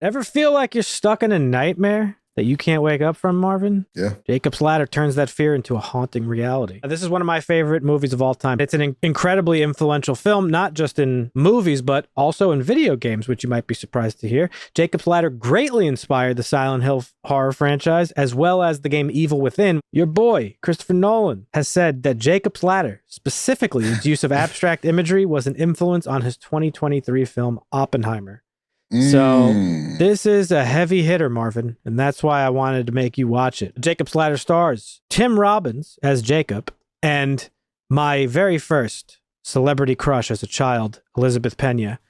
Ever feel like you're stuck in a nightmare that you can't wake up from, Marvin? Yeah. Jacob's Ladder turns that fear into a haunting reality. This is one of my favorite movies of all time. It's an incredibly influential film, not just in movies, but also in video games, which you might be surprised to hear. Jacob's Ladder greatly inspired the Silent Hill horror franchise, as well as the game Evil Within. Your boy, Christopher Nolan, has said that Jacob's Ladder, specifically its use of abstract imagery, was an influence on his 2023 film Oppenheimer. So this is a heavy hitter, Marvin, and that's why I wanted to make you watch it. Jacob's Ladder stars Tim Robbins as Jacob and my very first celebrity crush as a child, Elizabeth Pena,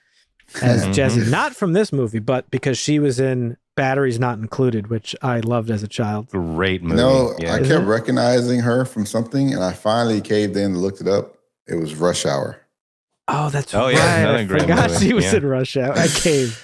as Jessie. Not from this movie, but because she was in Batteries Not Included, which I loved as a child. Great movie. No, yeah. I kept recognizing her from something, and I finally caved in and looked it up. It was Rush Hour. Oh, that's Oh, right. yeah, another I great forgot movie. she was Yeah. in Rush Hour. I caved.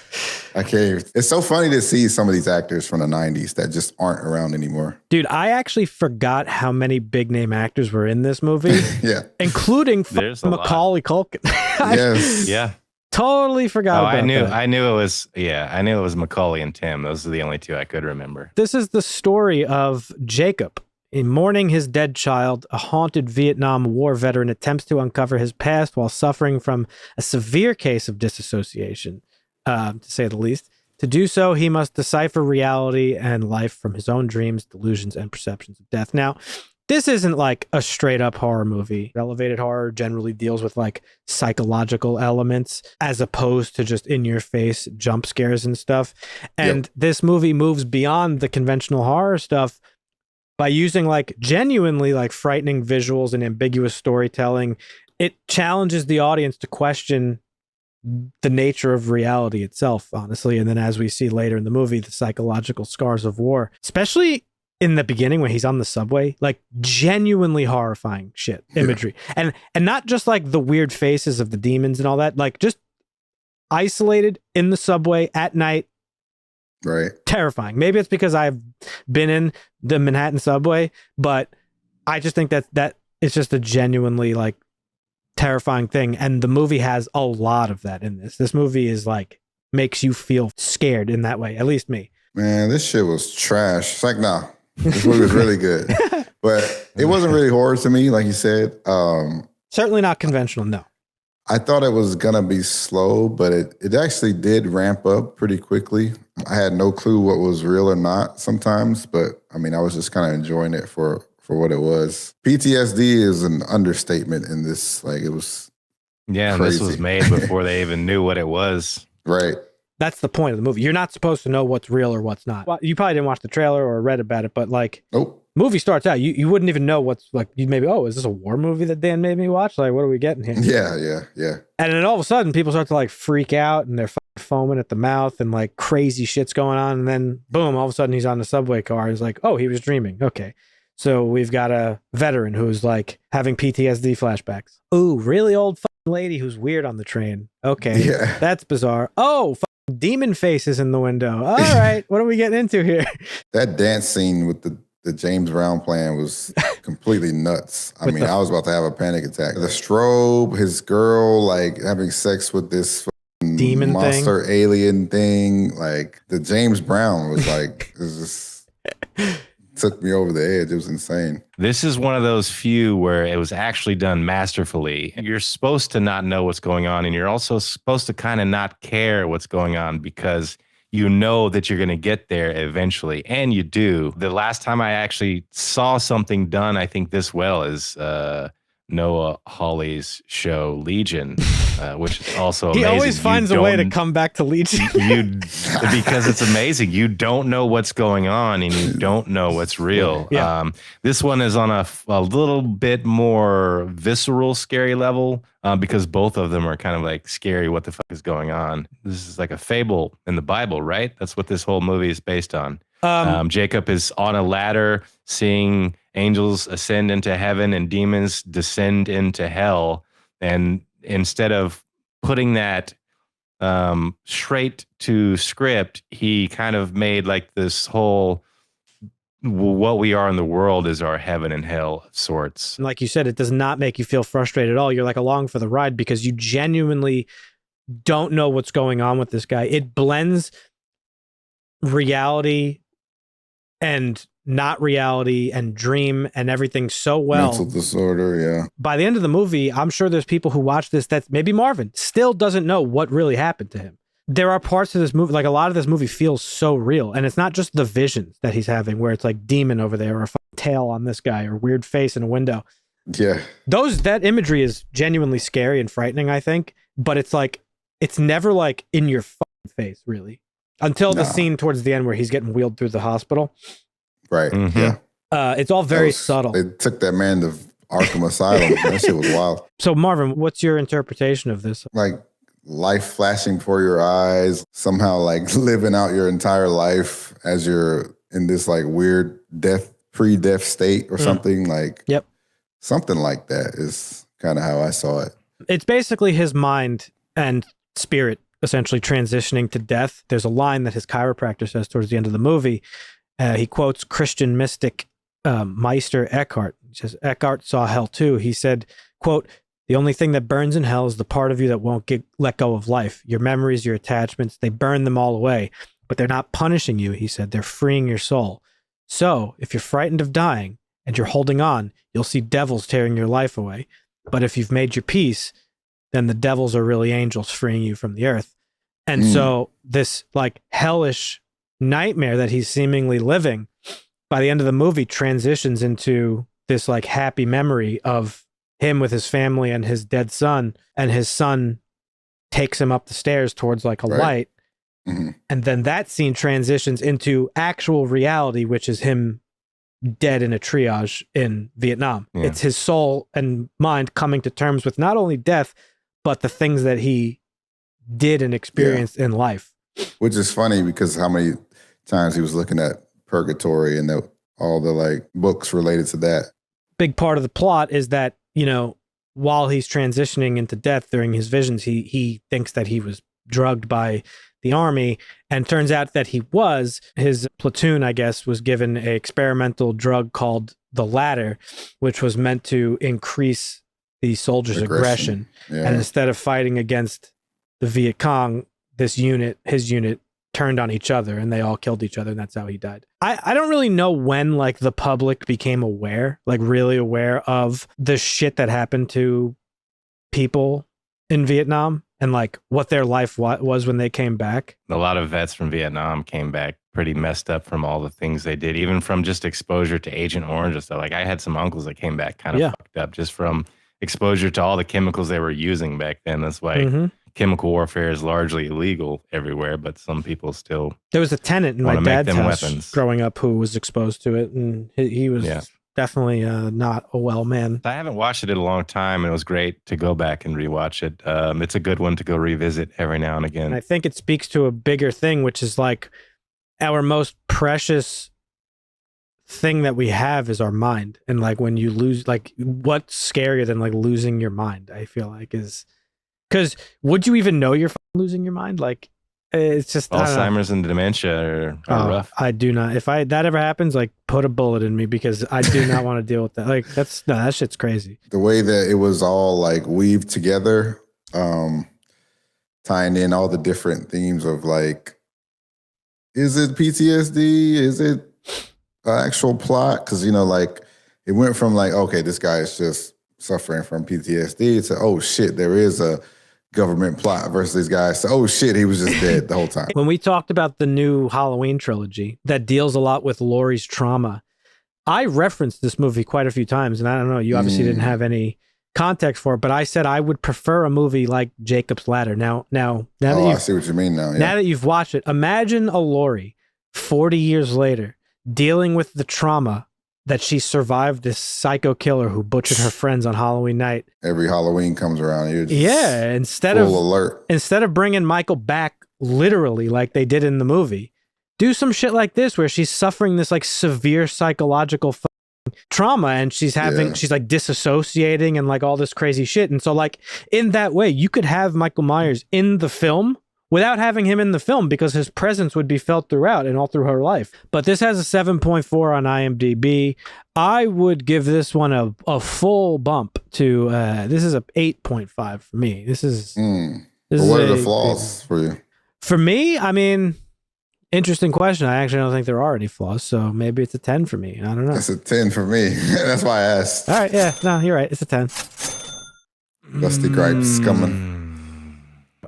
I caved. It's so funny to see some of these actors from the 90s that just aren't around anymore. Dude, I actually forgot how many big name actors were in this movie, Yeah. including There's a lot. Macaulay Culkin. Yes. Yeah. Totally forgot about that. I knew it was Macaulay and Tim. Those are the only two I could remember. This is the story of Jacob. In mourning his dead child, a haunted Vietnam War veteran attempts to uncover his past while suffering from a severe case of disassociation, to say the least. To do so, he must decipher reality and life from his own dreams, delusions, and perceptions of death. Now, this isn't like a straight up horror movie. Elevated horror generally deals with like psychological elements as opposed to just in your face jump scares and stuff. And this movie moves beyond the conventional horror stuff by using like genuinely like frightening visuals and ambiguous storytelling. It challenges the audience to question the nature of reality itself, honestly. And then as we see later in the movie, the psychological scars of war, especially in the beginning when he's on the subway, like genuinely horrifying shit, imagery. And not just like the weird faces of the demons and all that, like just isolated in the subway at night. Right. Terrifying. Maybe it's because I've been in the Manhattan subway, but I just think that it's just a genuinely like terrifying thing. And the movie has a lot of that in this. This movie is like makes you feel scared in that way, at least me. Man, this shit was trash. It's like, nah, this movie was really good. But it wasn't really horror to me, like you said. Certainly not conventional, no. I thought it was going to be slow, but it actually did ramp up pretty quickly. I had no clue what was real or not sometimes, but I mean, I was just kind of enjoying it for what it was. PTSD is an understatement in this. Like, it was Yeah, crazy. this was made before they even knew what it was. Right. That's the point of the movie. You're not supposed to know what's real or what's not. Well, you probably didn't watch the trailer or read about it, but like, Nope. movie starts out, you wouldn't even know what's like. You maybe, oh, is this a war movie that Dan made me watch? Like, what are we getting here? Yeah. And then all of a sudden, people start to like freak out and they're foaming at the mouth and like crazy shit's going on. And then boom, all of a sudden he's on the subway car. He's like, oh, he was dreaming. Okay. So we've got a veteran who's like having PTSD flashbacks. Ooh, really old lady who's weird on the train. Okay. Yeah. That's bizarre. Oh, demon faces in the window. All right. What are we getting into here? That dance scene with the James Brown plan was completely nuts. I mean, I was about to have a panic attack. The strobe, his girl, like having sex with this demon monster thing. Alien thing. Like the James Brown was like, it was just took me over the edge. It was insane. This is one of those few where it was actually done masterfully. You're supposed to not know what's going on, and you're also supposed to kind of not care what's going on because you know that you're going to get there eventually, and you do. The last time I actually saw something done, I think this well, is Noah Hawley's show Legion, which is also amazing. He always finds a way to come back to Legion. Because it's amazing. You don't know what's going on and you don't know what's real. Yeah. This one is on a little bit more visceral, scary level because both of them are kind of like scary. What the fuck is going on? This is like a fable in the Bible, right? That's what this whole movie is based on. Jacob is on a ladder seeing angels ascend into heaven and demons descend into hell. And instead of putting that straight to script, he kind of made like this whole what we are in the world is our heaven and hell of sorts. And like you said, it does not make you feel frustrated at all. You're like along for the ride because you genuinely don't know what's going on with this guy. It blends reality and not reality and dream and everything so well. Mental disorder, yeah. By the end of the movie, I'm sure there's people who watch this that maybe Marvin still doesn't know what really happened to him. There are parts of this movie, like a lot of this movie feels so real. And it's not just the visions that he's having where it's like demon over there or a tail on this guy or weird face in a window. Yeah. That imagery is genuinely scary and frightening, I think. But it's like, it's never like in your face, really. Until the scene towards the end where he's getting wheeled through the hospital. Right. Mm-hmm. Yeah. It's all very subtle. They took that man to Arkham Asylum. That shit was wild. So Marvin, what's your interpretation of this? Like life flashing before your eyes, somehow like living out your entire life as you're in this like weird pre-death state or something like. Yep. Something like that is kind of how I saw it. It's basically his mind and spirit essentially transitioning to death. There's a line that his chiropractor says towards the end of the movie. He quotes Christian mystic Meister Eckhart. He says, Eckhart saw hell too. He said, quote, the only thing that burns in hell is the part of you that won't let go of life. Your memories, your attachments, they burn them all away. But they're not punishing you, he said. They're freeing your soul. So if you're frightened of dying and you're holding on, you'll see devils tearing your life away. But if you've made your peace, then the devils are really angels freeing you from the earth. And so this like hellish nightmare that he's seemingly living by the end of the movie transitions into this like happy memory of him with his family and his dead son, and his son takes him up the stairs towards like a light. Mm-hmm. And then that scene transitions into actual reality, which is him dead in a triage in Vietnam. Yeah. It's his soul and mind coming to terms with not only death, but the things that he did and experienced in life. Which is funny because how many times he was looking at purgatory and all the like books related to that. Big part of the plot is that, you know, while he's transitioning into death during his visions, he thinks that he was drugged by the army, and turns out that he was. His platoon, I guess, was given an experimental drug called the ladder, which was meant to increase the soldiers' aggression. Yeah. And instead of fighting against the Viet Cong, his unit turned on each other and they all killed each other, and that's how he died. I don't really know when like the public became aware, like really aware of the shit that happened to people in Vietnam and like what their life was when they came back. A lot of vets from Vietnam came back pretty messed up from all the things they did, even from just exposure to Agent Orange and stuff. Like I had some uncles that came back kind of fucked up just from exposure to all the chemicals they were using back then. That's why chemical warfare is largely illegal everywhere, but some people still. There was a tenant in my dad's house growing up who was exposed to it, and he was definitely not a well man. I haven't watched it in a long time, and it was great to go back and rewatch it. It's a good one to go revisit every now and again. And I think it speaks to a bigger thing, which is like our most precious thing that we have is our mind. And like when you lose, like what's scarier than like losing your mind, I feel like is because would you even know you're losing your mind? Like it's just Alzheimer's and dementia are rough. I do not. If that ever happens, like put a bullet in me because I do not want to deal with that. Like that shit's crazy. The way that it was all like weaved together, tying in all the different themes of like, is it PTSD? Is it an actual plot? Because, you know, like it went from like, okay, this guy is just suffering from PTSD to, oh shit, there is a government plot versus these guys. So, oh shit, he was just dead the whole time. When we talked about the new Halloween trilogy that deals a lot with Laurie's trauma, I referenced this movie quite a few times, and I don't know, you obviously didn't have any context for it, but I said I would prefer a movie like Jacob's Ladder. Now that I see what you mean now. Yeah. Now that you've watched it, imagine a Laurie 40 years later dealing with the trauma that she survived this psycho killer who butchered her friends on Halloween night. Every Halloween comes around, you're just instead of bringing Michael back literally like they did in the movie, do some shit like this where she's suffering this like severe psychological trauma and she's like disassociating and like all this crazy shit. And so like in that way, you could have Michael Myers in the film without having him in the film because his presence would be felt throughout and all through her life. But this has a 7.4 on IMDb. I would give this one a full bump to, this is a 8.5 for me. This is what are the flaws for you? For me, I mean, Interesting question. I actually don't think there are any flaws, so maybe it's a 10 for me. I don't know. That's a 10 for me. That's why I asked. All right, yeah, no, you're right. It's a 10. Dusty gripes coming.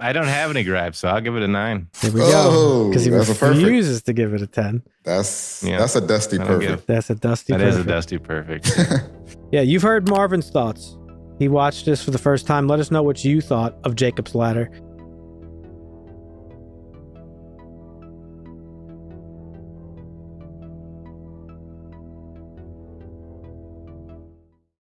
I don't have any gripes, so I'll give it a 9. Here we go. Oh, Because he that's a perfect. refuses to give it a 10. That's Yeah. a Dusty I don't perfect. That's a Dusty That perfect. is a Dusty perfect. Yeah, you've heard Marvin's thoughts. He watched this for the first time. Let us know what you thought of Jacob's Ladder.